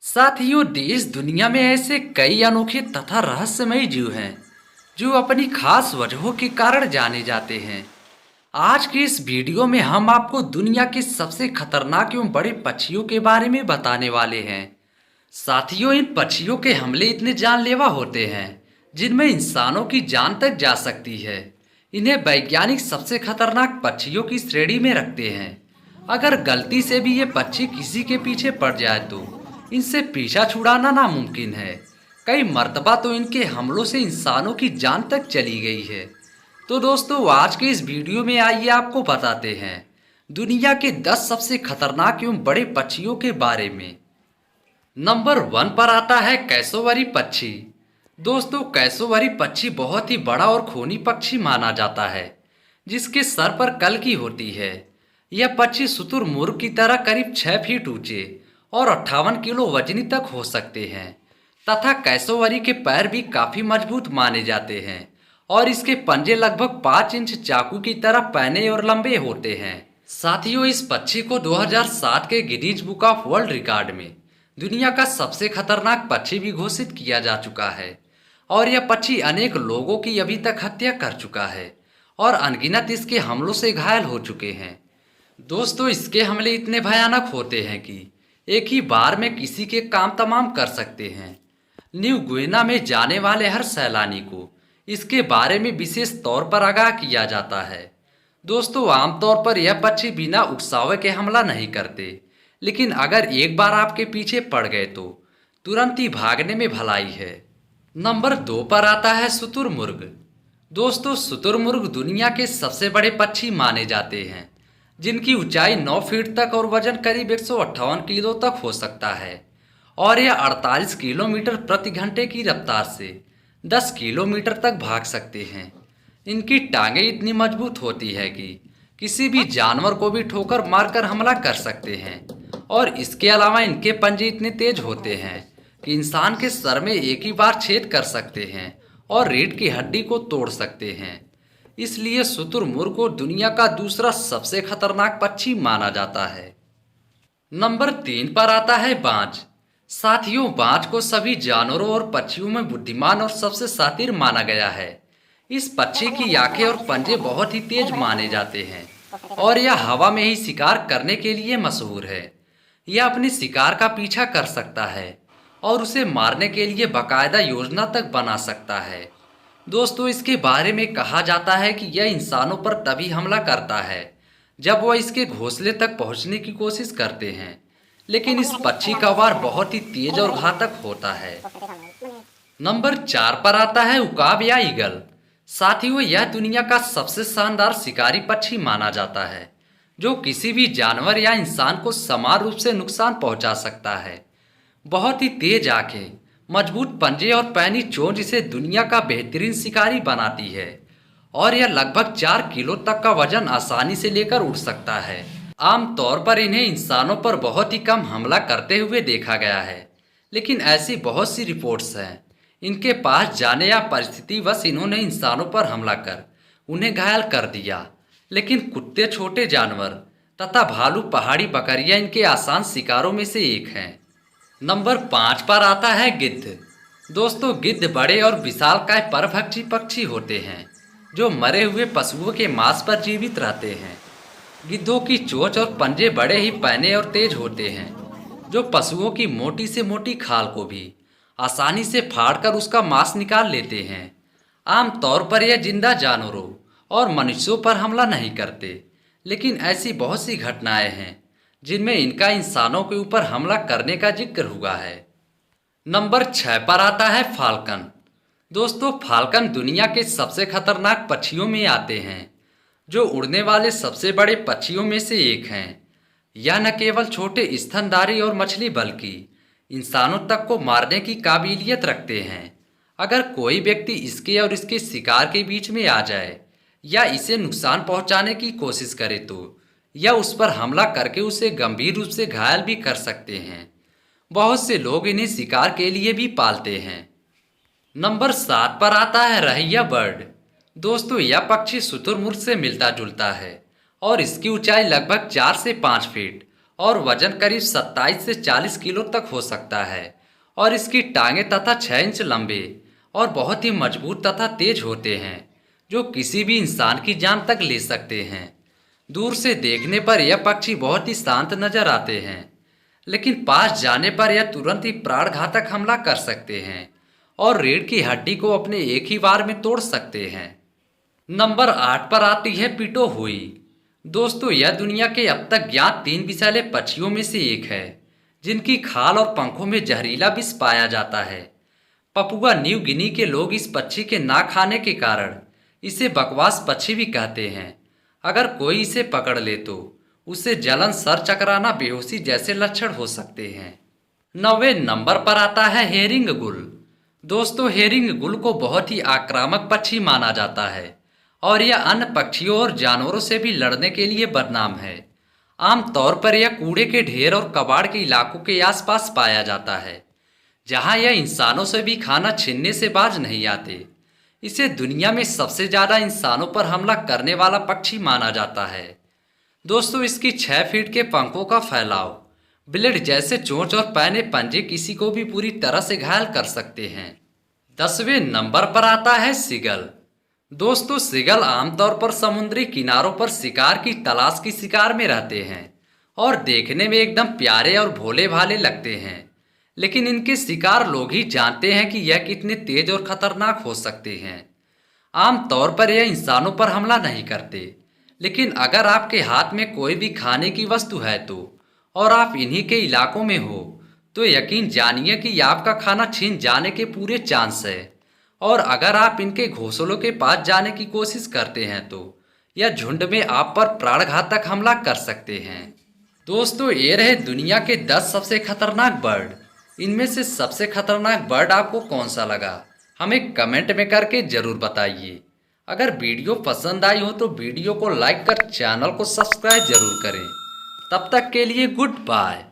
साथियों, देश दुनिया में ऐसे कई अनोखे तथा रहस्यमयी जीव हैं जो अपनी खास वजहों के कारण जाने जाते हैं। आज की इस वीडियो में हम आपको दुनिया के सबसे खतरनाक एवं बड़े पक्षियों के बारे में बताने वाले हैं। साथियों, इन पक्षियों के हमले इतने जानलेवा होते हैं जिनमें इंसानों की जान तक जा सकती है। इन्हें वैज्ञानिक सबसे खतरनाक पक्षियों की श्रेणी में रखते हैं। अगर गलती से भी ये पक्षी किसी के पीछे पड़ जाए तो इनसे पीछा छुड़ाना नामुमकिन है। कई मर्तबा तो इनके हमलों से इंसानों की जान तक चली गई है। तो दोस्तों, आज के इस वीडियो में आइए आपको बताते हैं दुनिया के 10 सबसे खतरनाक एवं बड़े पक्षियों के बारे में। नंबर 1 पर आता है कैसोवरी पक्षी। दोस्तों, कैसोवरी पक्षी बहुत ही बड़ा और खूनी पक्षी माना जाता है जिसके सर पर कलगी होती है। यह पक्षी शुतुरमुर्ग की तरह करीब 6 फीट ऊंचे और 58 किलो वजनी तक हो सकते हैं तथा कैसोवरी के पैर भी काफी मजबूत माने जाते हैं और इसके पंजे लगभग 5 इंच चाकू की तरह पैने और लंबे होते हैं। साथियों, इस पक्षी को 2007 के Guinness book of world record में दुनिया का सबसे खतरनाक पक्षी भी घोषित किया जा चुका है और यह पक्षी अनेक लोगों की अभी तक हत्या कर चुका है और अनगिनत इसके हमलों से घायल हो चुके हैं। दोस्तों, इसके हमले इतने भयानक होते हैं कि एक ही बार में किसी के काम तमाम कर सकते हैं। न्यू गुइना में जाने वाले हर सैलानी को इसके बारे में विशेष तौर पर आगाह किया जाता है। दोस्तों, आमतौर पर यह पक्षी बिना उकसावे के हमला नहीं करते, लेकिन अगर एक बार आपके पीछे पड़ गए तो तुरंत ही भागने में भलाई है। नंबर 2 पर आता है शुतुरमुर्ग। दोस्तों, शुतुरमुर्ग दुनिया के सबसे बड़े पक्षी माने जाते हैं जिनकी ऊंचाई 9 फीट तक और वजन करीब 158 किलो तक हो सकता है और यह 48 किलोमीटर प्रति घंटे की रफ्तार से 10 किलोमीटर तक भाग सकते हैं। इनकी टांगें इतनी मजबूत होती है कि किसी भी जानवर को भी ठोकर मारकर हमला कर सकते हैं और इसके अलावा इनके पंजे इतने तेज होते हैं कि इंसान के सर में एक ही बार छेद कर सकते हैं और रीढ़ की हड्डी को तोड़ सकते हैं। इसलिए शुतुरमुर्ग को दुनिया का दूसरा सबसे खतरनाक पक्षी माना जाता है। नंबर 3 पर आता है बाज। साथियों, बाज को सभी जानवरों और पक्षियों में बुद्धिमान और सबसे शातिर माना गया है। इस पक्षी की आंखें और पंजे बहुत ही तेज माने जाते हैं और यह हवा में ही शिकार करने के लिए मशहूर है। यह अपने शिकार का पीछा कर सकता है और उसे मारने के लिए बाकायदा योजना तक बना सकता है। दोस्तों, इसके बारे में कहा जाता है कि यह इंसानों पर तभी हमला करता है जब वह इसके घोंसले तक पहुंचने की कोशिश करते हैं, लेकिन इस पक्षी का वार बहुत ही तेज और घातक होता है। नंबर 4 पर आता है उकाब या ईगल। साथियों, यह दुनिया का सबसे शानदार शिकारी पक्षी माना जाता है जो किसी भी जानवर या इंसान को समान रूप से नुकसान पहुंचा सकता है। बहुत ही तेज आंखें, मजबूत पंजे और पैनी चोंच इसे दुनिया का बेहतरीन शिकारी बनाती है और यह लगभग 4 किलो तक का वजन आसानी से लेकर उड़ सकता है। आमतौर पर इन्हें इंसानों पर बहुत ही कम हमला करते हुए देखा गया है, लेकिन ऐसी बहुत सी रिपोर्ट्स हैं इनके पास जाने या परिस्थितिवश इन्होंने इंसानों पर हमला कर उन्हें घायल कर दिया। लेकिन कुत्ते, छोटे जानवर तथा भालू, पहाड़ी बकरियां इनके आसान शिकारों में से एक हैं। नंबर 5 पर आता है गिद्ध। दोस्तों, गिद्ध बड़े और विशालकाय परभक्षी पक्षी होते हैं जो मरे हुए पशुओं के मांस पर जीवित रहते हैं। गिद्धों की चोंच और पंजे बड़े ही पैने और तेज होते हैं जो पशुओं की मोटी से मोटी खाल को भी आसानी से फाड़कर उसका मांस निकाल लेते हैं। आमतौर पर यह जिंदा जानवरों और मनुष्यों पर हमला नहीं करते, लेकिन ऐसी बहुत सी घटनाएं हैं जिनमें इनका इंसानों के ऊपर हमला करने का जिक्र हुआ है। नंबर 6 पर आता है फाल्कन। दोस्तों, फाल्कन दुनिया के सबसे खतरनाक पक्षियों में आते हैं जो उड़ने वाले सबसे बड़े पक्षियों में से एक हैं। यह न केवल छोटे स्तनधारी और मछली बल्कि इंसानों तक को मारने की काबिलियत रखते हैं। अगर कोई व्यक्ति इसके और इसके शिकार के बीच में आ जाए या इसे नुकसान पहुंचाने की कोशिश करे तो यह उस पर हमला करके उसे गंभीर रूप से घायल भी कर सकते हैं। बहुत से लोग इन्हें शिकार के लिए भी पालते हैं। नंबर 7 पर आता है रहैया बर्ड। दोस्तों, यह पक्षी शुतुरमुर्ग से मिलता जुलता है और इसकी ऊंचाई लगभग 4 से 5 फीट और वजन करीब 27 से 40 किलो तक हो सकता है और इसकी टांगें तथा 6 इंच लंबे और बहुत ही मजबूत तथा तेज होते हैं जो किसी भी इंसान की जान तक ले सकते हैं। दूर से देखने पर यह पक्षी बहुत ही शांत नजर आते हैं, लेकिन पास जाने पर यह तुरंत ही प्राणघातक हमला कर सकते हैं और रीढ़ की हड्डी को अपने एक ही बार में तोड़ सकते हैं। नंबर 8 पर आती है पिटो हुई। दोस्तों, यह दुनिया के अब तक ज्ञात 3 विषैले पक्षियों में से एक है जिनकी खाल और पंखों में जहरीला विष पाया जाता है। पपुआ न्यू गिनी के लोग इस पक्षी के ना खाने के कारण इसे बकवास पक्षी भी कहते हैं। अगर कोई इसे पकड़ ले तो उसे जलन, सर चकराना, बेहोशी जैसे लक्षण हो सकते हैं। 9वें नंबर पर आता है हेरिंग गुल। दोस्तों, हेरिंग गुल को बहुत ही आक्रामक पक्षी माना जाता है और यह अन्य पक्षियों और जानवरों से भी लड़ने के लिए बदनाम है। आमतौर पर यह कूड़े के ढेर और कबाड़ के इलाकों के आसपास पाया जाता है, जहां यह इंसानों से भी खाना छीनने से बाज नहीं आते। इसे दुनिया में सबसे ज़्यादा इंसानों पर हमला करने वाला पक्षी माना जाता है। दोस्तों, इसकी 6 फीट के पंखों का फैलाव, ब्लेड जैसे चोंच और पैने पंजे किसी को भी पूरी तरह से घायल कर सकते हैं। 10वें नंबर पर आता है सीगल। दोस्तों, सीगल आमतौर पर समुद्री किनारों पर शिकार की तलाश की शिकार में रहते हैं और देखने में एकदम प्यारे और भोले भाले लगते हैं, लेकिन इनके शिकार लोग ही जानते हैं कि यह कितने तेज और खतरनाक हो सकते हैं। आमतौर पर यह इंसानों पर हमला नहीं करते, लेकिन अगर आपके हाथ में कोई भी खाने की वस्तु है तो और आप इन्हीं के इलाकों में हो तो यकीन जानिए कि आपका खाना छीन जाने के पूरे चांस है। और अगर आप इनके घोंसलों के पास जाने की कोशिश करते हैं तो यह झुंड में आप पर प्राणघातक हमला कर सकते हैं। दोस्तों, ये रहे दुनिया के 10 सबसे खतरनाक बर्ड। इनमें से सबसे खतरनाक बर्ड आपको कौन सा लगा, हमें कमेंट में करके ज़रूर बताइए। अगर वीडियो पसंद आई हो तो वीडियो को लाइक कर चैनल को सब्सक्राइब जरूर करें। तब तक के लिए गुड बाय।